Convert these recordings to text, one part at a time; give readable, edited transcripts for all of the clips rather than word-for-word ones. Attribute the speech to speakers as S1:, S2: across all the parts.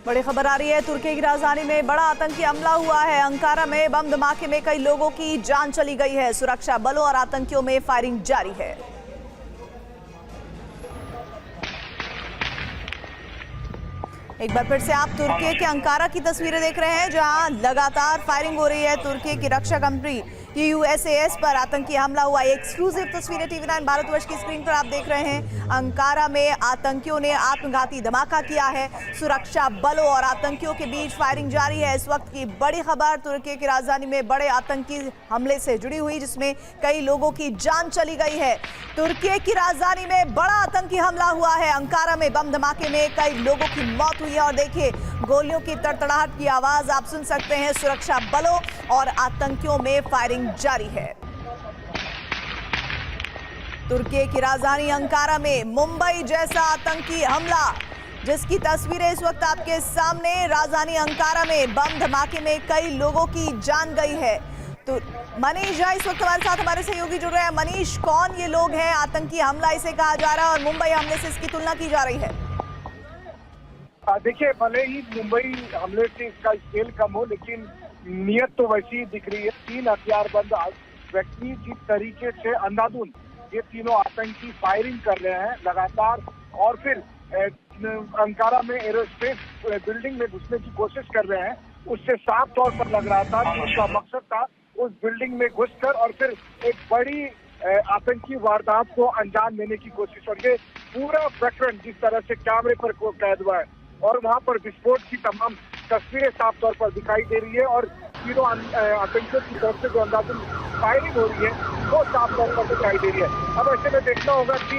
S1: बड़ी खबर आ रही है। तुर्की की राजधानी में बड़ा आतंकी हमला हुआ है। अंकारा में बम धमाके में कई लोगों की जान चली गई है। सुरक्षा बलों और आतंकियों में फायरिंग जारी है। एक बार फिर से आप तुर्की के अंकारा की तस्वीरें देख रहे हैं, जहां लगातार फायरिंग हो रही है। तुर्की की रक्षा कंपनी USAS पर आतंकी हमला हुआ। एक्सक्लूसिव तस्वीरें TV9 भारतवर्ष की स्क्रीन पर आप देख रहे हैं। अंकारा में आतंकियों ने आत्मघाती धमाका किया है। सुरक्षा बलों और आतंकियों के बीच फायरिंग जारी है। इस वक्त की बड़ी खबर तुर्की की राजधानी में बड़े आतंकी हमले से जुड़ी हुई, जिसमें कई लोगों की जान चली गई है। तुर्की की राजधानी में बड़ा आतंकी हमला हुआ है। अंकारा में बम धमाके में कई लोगों की मौत हुई है और देखिए गोलियों की तड़तड़ाहट की आवाज आप सुन सकते हैं। सुरक्षा बलों और आतंकियों में फायरिंग जारी है। तुर्की की राजधानी अंकारा में मुंबई जैसा आतंकी हमला, जिसकी तस्वीरें इस वक्त आपके सामने। राजधानी अंकारा में बम धमाके में कई लोगों की जान गई है। तो मनीष झा इस वक्त हमारे साथ हमारे सहयोगी जुड़ रहे हैं। मनीष, कौन ये लोग हैं? आतंकी हमला इसे कहा जा रहा है और मुंबई हमले से इसकी तुलना की जा रही है।
S2: देखिए, भले ही मुंबई हमले से इसका स्केल कम हो, लेकिन नियत तो वैसी ही दिख रही है। 3 हथियारबंद व्यक्ति जिस तरीके से अंधाधुंध ये तीनों आतंकी फायरिंग कर रहे हैं लगातार, और फिर अंकारा में एरोस्पेस बिल्डिंग में घुसने की कोशिश कर रहे हैं, उससे साफ तौर पर लग रहा था कि उनका मकसद था उस बिल्डिंग में घुसकर और फिर एक बड़ी आतंकी वारदात को अंजाम देने की कोशिश। और ये पूरा प्रकरण जिस तरह से कैमरे पर कैद हुआ है और वहां पर विस्फोट की तमाम तस्वीरें साफ तौर पर दिखाई दे रही है, और तीनों आतंकियों की तरफ से जो अंदाज़ फायरिंग हो रही है वो साफ तौर पर दिखाई दे रही है। अब ऐसे में देखना होगा कि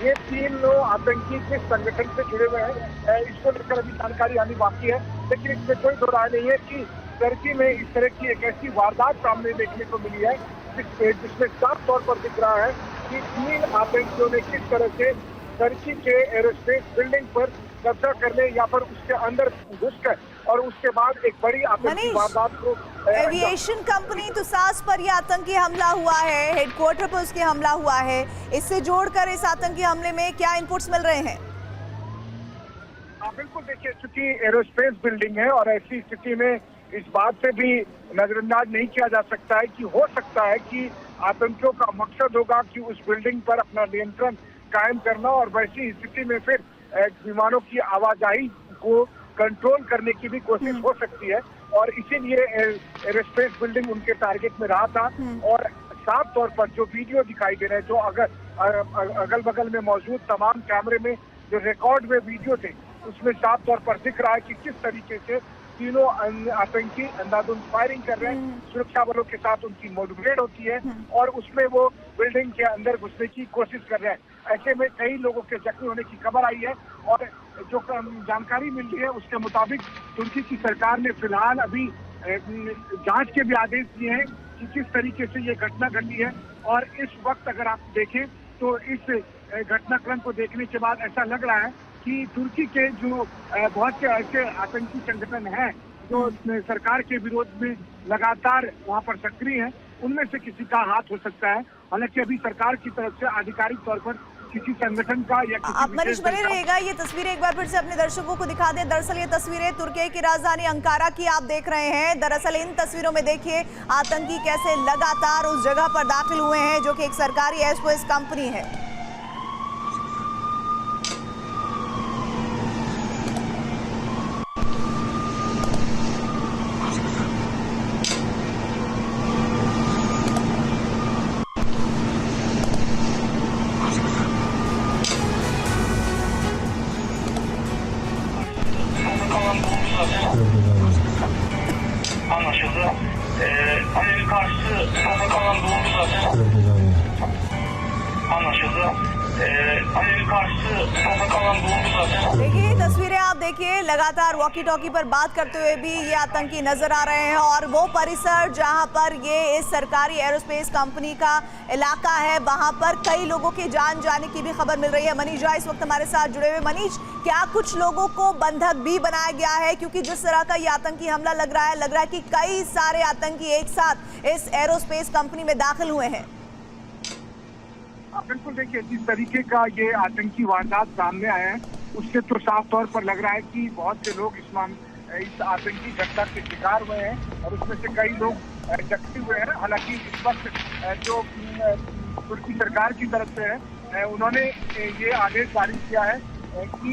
S2: ये 3 लोग आतंकी किस संगठन से जुड़े हुए हैं, इसको लेकर अभी जानकारी आनी बाकी है। लेकिन इसमें कोई दो राय नहीं है कि तुर्की में इस तरह की एक ऐसी वारदात सामने देखने को मिली है जिसमें साफ तौर पर दिख रहा है कि 3 आतंकियों ने किस तरह से तुर्की के एरोस्पेस बिल्डिंग पर कब्जा करने या पर उसके अंदर घुसकर और उसके बाद एक बड़ी आतंकी वारदात को।
S1: एविएशन कंपनी तुसास पर यह आतंकी हमला हुआ है, हेडक्वार्टर पर उसके हमला हुआ है। इससे जोड़कर इस आतंकी हमले में क्या इनपुट्स मिल रहे हैं?
S2: बिल्कुल, देखिए, चूंकि एरोस्पेस बिल्डिंग है और ऐसी स्थिति में इस बात से भी नजरअंदाज नहीं किया जा सकता है कि हो सकता है कि आतंकियों का मकसद होगा कि उस बिल्डिंग पर अपना नियंत्रण कायम करना, और वैसी स्थिति में फिर विमानों की आवाजाही को कंट्रोल करने की भी कोशिश हो सकती है, और इसीलिए एरोस्पेस बिल्डिंग उनके टारगेट में रहा था। और साफ तौर पर जो वीडियो दिखाई दे रहे हैं, जो अगल बगल में मौजूद तमाम कैमरे में जो रिकॉर्ड में वीडियो थे, उसमें साफ तौर पर दिख रहा है कि किस तरीके से तीनों आतंकी अंधाधुंध फायरिंग कर रहे हैं। सुरक्षा बलों के साथ उनकी मुठभेड़ होती है और उसमें वो बिल्डिंग के अंदर घुसने की कोशिश कर रहे हैं। ऐसे में कई लोगों के जख्मी होने की खबर आई है, और जो जानकारी मिल रही है उसके मुताबिक तुर्की की सरकार ने फिलहाल अभी जांच के भी आदेश दिए हैं कि किस तरीके से ये घटना घटी है। और इस वक्त अगर आप देखें तो इस घटनाक्रम को देखने के बाद ऐसा लग रहा है कि तुर्की के जो बहुत से ऐसे आतंकी संगठन हैं जो सरकार के विरोध में लगातार वहां पर सक्रिय हैं, उनमें से किसी का हाथ हो सकता है। हालांकि अभी सरकार की तरफ से आधिकारिक तौर पर किसी संगठन का या किसी
S1: आप मनीष बने रहेगा। ये तस्वीरें एक बार फिर से अपने दर्शकों को दिखा दें। दरअसल ये तस्वीरें तुर्की की राजधानी अंकारा की आप देख रहे हैं। दरअसल इन तस्वीरों में देखिए आतंकी कैसे लगातार उस जगह पर दाखिल हुए हैं जो कि एक सरकारी एरोस्पेस कंपनी है।
S3: Anlaşıldı. Amerika karşısı sınıfa kalan doğru zaten. Anlaşıldı. Amerika karşısı sınıfa kalan doğru zaten.
S1: देखिए तस्वीरें आप देखिए, लगातार वॉकी टॉकी पर बात करते हुए भी ये आतंकी नजर आ रहे हैं, और वो परिसर जहां पर ये इस सरकारी एरोस्पेस कंपनी का इलाका है, वहां पर कई लोगों की जान जाने की भी खबर मिल रही है। मनीष झा इस वक्त हमारे साथ जुड़े हुए। मनीष, क्या कुछ लोगों को बंधक भी बनाया गया है? क्योंकि जिस तरह का ये आतंकी हमला लग रहा है कि कई सारे आतंकी एक साथ इस एरोस्पेस कंपनी में दाखिल हुए हैं।
S2: बिल्कुल, देखिए, जिस तरीके का ये आतंकी वारदात सामने आया है उससे तो साफ तौर पर लग रहा है कि बहुत से लोग इस आतंकी घटना के शिकार हुए हैं और उसमें से कई लोग जख्मी हुए हैं। हालांकि इस वक्त जो तुर्की सरकार की तरफ से है, उन्होंने ये आदेश जारी किया है कि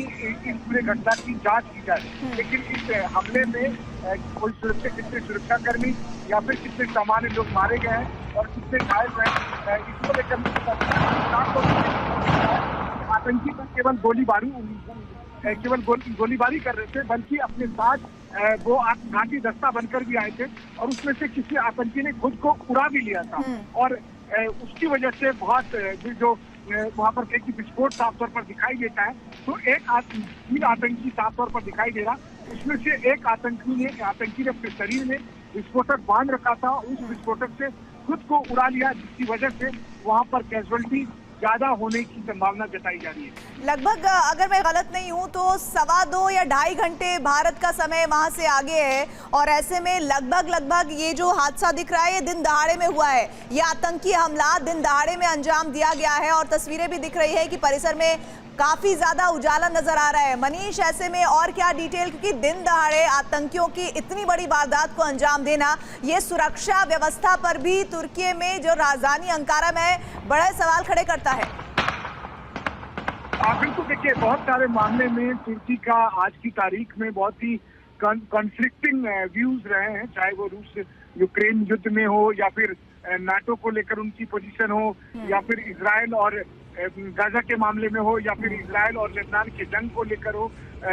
S2: इस पूरे घटना की जांच की जाए, लेकिन इस हमले में कितने सुरक्षाकर्मी या फिर कितने सामान्य लोग मारे गए हैं और कितने घायल हुए हैं, इसको लेकर आतंकी पर केवल गोलीबारी कर रहे थे, बल्कि अपने साथ वो आत्मघाती दस्ता बनकर भी आए थे और उसमें से किसी आतंकी ने खुद को उड़ा भी लिया था और उसकी वजह से बहुत जो वहाँ पर एक विस्फोट साफ तौर पर दिखाई देता है। तो तीन आतंकी साफ तौर पर दिखाई दे रहा, उसमें से एक आतंकी ने अपने शरीर में विस्फोटक बांध रखा था, उस विस्फोटक से खुद को उड़ा लिया, जिसकी वजह से वहाँ पर कैजुअलिटी ज्यादा होने की संभावना जताई जा रही है।
S1: लगभग अगर मैं गलत नहीं हूं तो 2.25 या 2.5 घंटे भारत का समय वहां से आगे है और ऐसे में लगभग ये जो हादसा दिख रहा है ये दिन दहाड़े में हुआ है। ये आतंकी हमला दिन दहाड़े में अंजाम दिया गया है और तस्वीरें भी दिख रही है कि परिसर में काफी ज्यादा उजाला नजर आ रहा है। मनीष, ऐसे में और क्या डिटेल, क्योंकि दिन दहाड़े आतंकियों की इतनी बड़ी वारदात को अंजाम देना ये सुरक्षा व्यवस्था पर भी तुर्की में जो राजधानी अंकारा में बड़े सवाल खड़े करता है।
S2: बिल्कुल, देखिए बहुत सारे मामले में तुर्की का आज की तारीख में बहुत ही कॉन्फ्लिक्टिंग व्यूज रहे हैं, चाहे वो रूस यूक्रेन युद्ध में हो या फिर नाटो को लेकर उनकी पोजीशन हो या फिर इजराइल और गाजा के मामले में हो या फिर इजराइल और लेबनान के जंग को लेकर हो।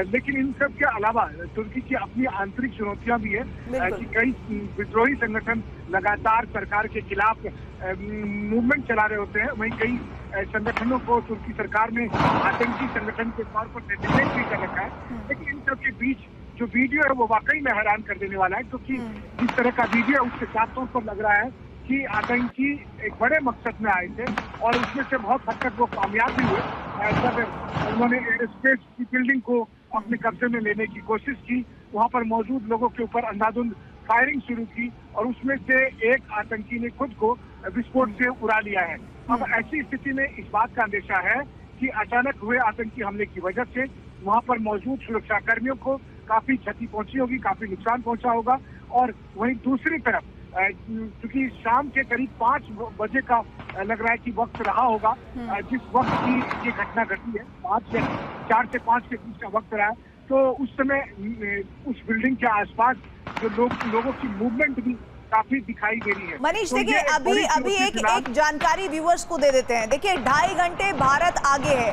S2: लेकिन इन सब के अलावा तुर्की की अपनी आंतरिक चुनौतियां भी है कि कई विद्रोही संगठन लगातार सरकार के खिलाफ मूवमेंट चला रहे होते हैं। वहीं कई संगठनों को तुर्की सरकार ने आतंकी संगठन के तौर पर डेजिग्नेट भी कर रखा है। लेकिन इन सब के बीच जो वीडियो है वो वाकई में हैरान कर देने वाला है, क्योंकि जिस तरह का वीडियो है उसके साफ तौर पर लग रहा है कि आतंकी एक बड़े मकसद में आए थे और उसमें से बहुत हद तक वो कामयाब भी हुए। जब उन्होंने एयरस्पेस की बिल्डिंग को अपने कब्जे में लेने की कोशिश की, वहां पर मौजूद लोगों के ऊपर अंधाधुंध फायरिंग शुरू की और उसमें से एक आतंकी ने खुद को विस्फोट से उड़ा लिया है। अब ऐसी स्थिति में इस बात का अंदेशा है कि अचानक हुए आतंकी हमले की वजह से वहां पर मौजूद सुरक्षा कर्मियों को काफी क्षति पहुंची होगी, काफी नुकसान पहुंचा होगा। और वहीं दूसरी तरफ क्योंकि शाम के करीब 5 बजे का लग रहा है कि वक्त रहा होगा जिस वक्त की ये घटना घटी है, 4 से 5 के बीच का वक्त रहा है, तो उस समय उस बिल्डिंग के आसपास जो लोगों की मूवमेंट भी काफी दिखाई दे रही है।
S1: मनीष,
S2: तो
S1: देखिए अभी एक जानकारी व्यूअर्स को दे देते हैं। देखिए 2.5 घंटे भारत आगे है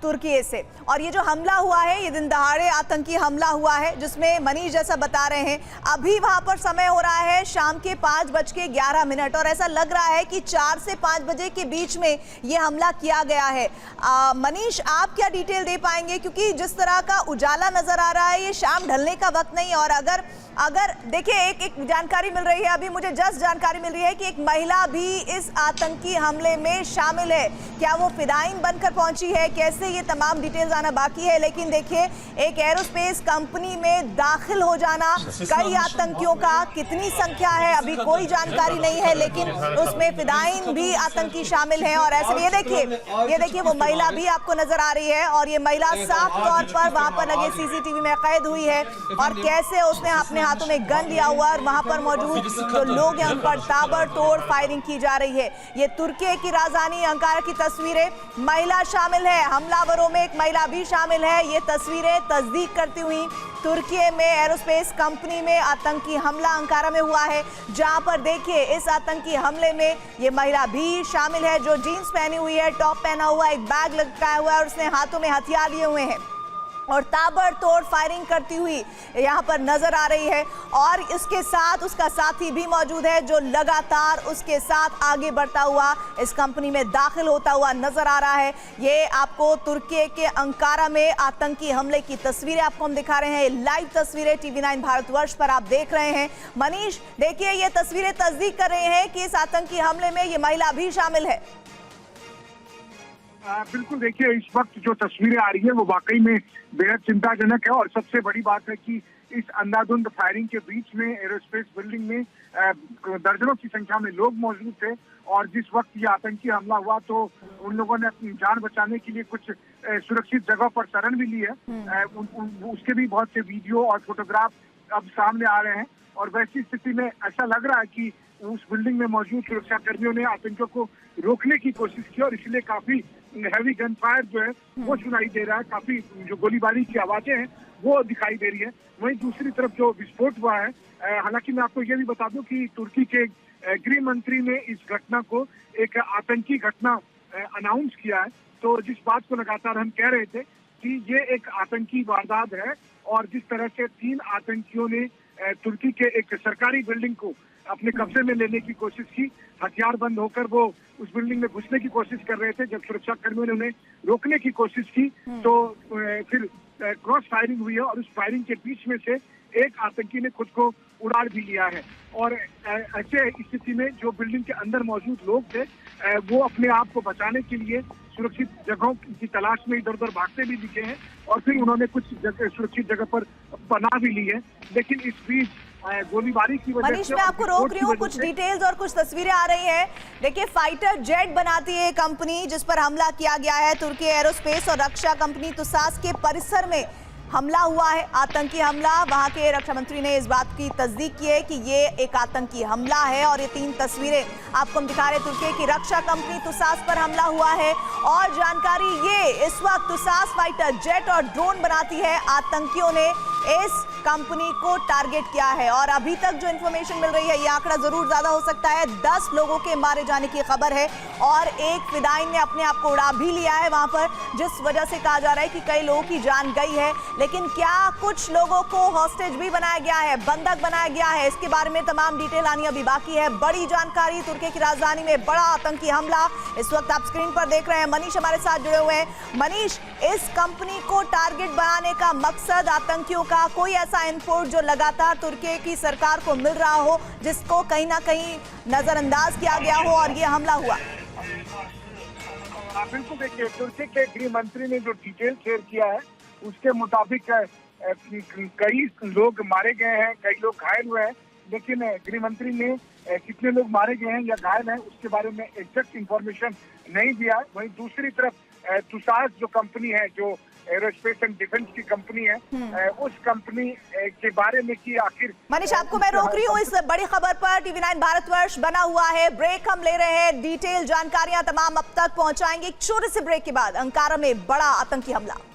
S1: तुर्की से, और ये जो हमला हुआ है ये दिन दहाड़े आतंकी हमला हुआ है, जिसमें मनीष जैसा बता रहे हैं अभी वहां पर समय हो रहा है शाम के 5:11 और ऐसा लग रहा है कि 4 से 5 बजे के बीच में ये हमला किया गया है। मनीष, आप क्या डिटेल दे पाएंगे, क्योंकि जिस तरह का उजाला नजर आ रहा है ये शाम ढलने का वक्त नहीं। और अगर देखिए एक जानकारी मिल रही है, अभी मुझे जस्ट जानकारी मिल रही है कि एक महिला भी इस आतंकी हमले में शामिल है। क्या वो फिदायीन बनकर पहुंची है, कैसे, ये तमाम डिटेल्स आना बाकी है। लेकिन देखिए एक एरोस्पेस कंपनी में दाखिल हो जाना कई आतंकियों का, कितनी संख्या है अभी कोई जानकारी नहीं है, लेकिन उसमें फिदायीन भी आतंकी शामिल हैं। और ऐसे ये देखिए वो महिला भी आपको नजर आ रही है और ये महिला साफ तौर पर वहां पर लगे सीसीटीवी में कैद हुई है और कैसे उसने अपने हाथों में गन लिया हुआ और वहां पर मौजूद जो लोग हैं उन पर ताबड़तोड़ फायरिंग की जा रही है। ये तुर्की की राजधानी अंकारा की तस्वीरें, महिला शामिल है, हमलावरों में एक महिला भी शामिल है। ये तस्वीरें तस्दीक करती हुई तुर्की में एरोस्पेस कंपनी में आतंकी हमला अंकारा में हुआ है, जहां पर देखिए इस आतंकी हमले में ये महिला भी शामिल है जो जीन्स पहनी हुई है, टॉप पहना हुआ, एक बैग लटकाया हुआ है और उसने हाथों में हथियार लिए हुए हैं और ताबड़तोड़ फायरिंग करती हुई यहाँ पर नजर आ रही है। और इसके साथ उसका साथी भी मौजूद है जो लगातार उसके साथ आगे बढ़ता हुआ इस कंपनी में दाखिल होता हुआ नजर आ रहा है। ये आपको तुर्की के अंकारा में आतंकी हमले की तस्वीरें आपको हम दिखा रहे हैं, लाइव तस्वीरें TV9 भारतवर्ष पर आप देख रहे हैं। मनीष, देखिए ये तस्वीरें तस्दीक कर रहे हैं कि इस आतंकी हमले में ये महिला भी शामिल है।
S2: बिल्कुल, देखिए इस वक्त जो तस्वीरें आ रही है वो वाकई में बेहद चिंताजनक है और सबसे बड़ी बात है कि इस अंधाधुंध फायरिंग के बीच में एरोस्पेस बिल्डिंग में दर्जनों की संख्या में लोग मौजूद थे और जिस वक्त ये आतंकी हमला हुआ तो उन लोगों ने अपनी जान बचाने के लिए कुछ सुरक्षित जगह पर शरण भी ली है। उसके भी बहुत से वीडियो और फोटोग्राफ अब सामने आ रहे हैं और वैसी स्थिति में ऐसा लग रहा है कि उस बिल्डिंग में मौजूद सुरक्षा कर्मियों ने आतंकियों को रोकने की कोशिश की और इसलिए काफी हैवी गन फायर जो है वो सुनाई दे रहा है। काफी जो गोलीबारी की आवाजें हैं वो दिखाई दे रही है। वहीं दूसरी तरफ जो विस्फोट हुआ है, हालांकि मैं आपको ये भी बता दूं कि तुर्की के गृह मंत्री ने इस घटना को एक आतंकी घटना अनाउंस किया है। तो जिस बात को लगातार हम कह रहे थे कि ये एक आतंकी वारदात है और जिस तरह से 3 आतंकियों ने तुर्की के एक सरकारी बिल्डिंग को अपने कब्जे में लेने की कोशिश की, हथियार बंद होकर वो उस बिल्डिंग में घुसने की कोशिश कर रहे थे। जब सुरक्षा कर्मियों ने उन्हें रोकने की कोशिश की तो फिर क्रॉस फायरिंग हुई है और उस फायरिंग के बीच में से एक आतंकी ने खुद को उड़ा भी लिया है। और ऐसे स्थिति में जो बिल्डिंग के अंदर मौजूद लोग थे वो अपने आप को बचाने के लिए सुरक्षित जगहों की तलाश में इधर उधर भागते भी दिखे हैं और फिर उन्होंने कुछ सुरक्षित जगह पर पनाह भी ली है। लेकिन इस बीच गोलीबारी की वजह से
S1: मनीष, मैं आपको रोक रही हूँ, कुछ डिटेल्स और कुछ तस्वीरें आ रही हैं। देखिए, फाइटर जेट बनाती है कंपनी जिस पर हमला किया गया है। तुर्की एरोस्पेस और रक्षा कंपनी तुसास के परिसर में हमला हुआ है, आतंकी हमला। वहां के रक्षा मंत्री ने इस बात की तस्दीक की है कि ये एक आतंकी हमला है और ये 3 तस्वीरें आपको हम दिखा रहे हैं। तुर्की की रक्षा कंपनी तुसास पर हमला हुआ है और जानकारी ये, इस वक्त तुसास फाइटर जेट और ड्रोन बनाती है। आतंकियों ने इस कंपनी को टारगेट किया है और अभी तक जो इंफॉर्मेशन मिल रही है, ये आंकड़ा जरूर ज्यादा हो सकता है। 10 लोगों के मारे जाने की खबर है और एक फिदाइन ने अपने आप को उड़ा भी लिया है वहां पर, जिस वजह से कहा जा रहा है कि कई लोगों की जान गई है। लेकिन क्या कुछ लोगों को हॉस्टेज भी बनाया गया है, बंधक बनाया गया है, इसके बारे में तमाम डिटेल आनी अभी बाकी है। बड़ी जानकारी, तुर्की की राजधानी में बड़ा आतंकी हमला इस वक्त आप स्क्रीन पर देख रहे हैं। मनीष हमारे साथ जुड़े हुए हैं। मनीष, इस कंपनी को टारगेट बनाने का मकसद आतंकियों का कोई ऐसा इनपुट जो लगातार तुर्की की सरकार को मिल रहा हो, जिसको कहीं ना कहीं नजरअंदाज किया गया हो और ये हमला हुआ?
S2: बिल्कुल, देखिए, तुर्की के गृह मंत्री ने जो डिटेल शेयर किया है उसके मुताबिक कई लोग मारे गए हैं, कई लोग घायल हुए हैं। लेकिन गृह मंत्री ने कितने लोग मारे गए हैं या घायल हैं उसके बारे में एग्जैक्ट इंफॉर्मेशन नहीं दिया। वहीं दूसरी तरफ तुसास जो कंपनी है, जो एरोस्पेस एंड डिफेंस की कंपनी है, उस कंपनी के बारे में कि आखिर।
S1: मनीष, आपको मैं रोक रही हूँ इस बड़ी खबर पर। TV9 भारतवर्ष बना हुआ है, ब्रेक हम ले रहे हैं। डिटेल जानकारियां तमाम अब तक पहुंचाएंगे एक छोटे से ब्रेक के बाद। अंकारा में बड़ा आतंकी हमला।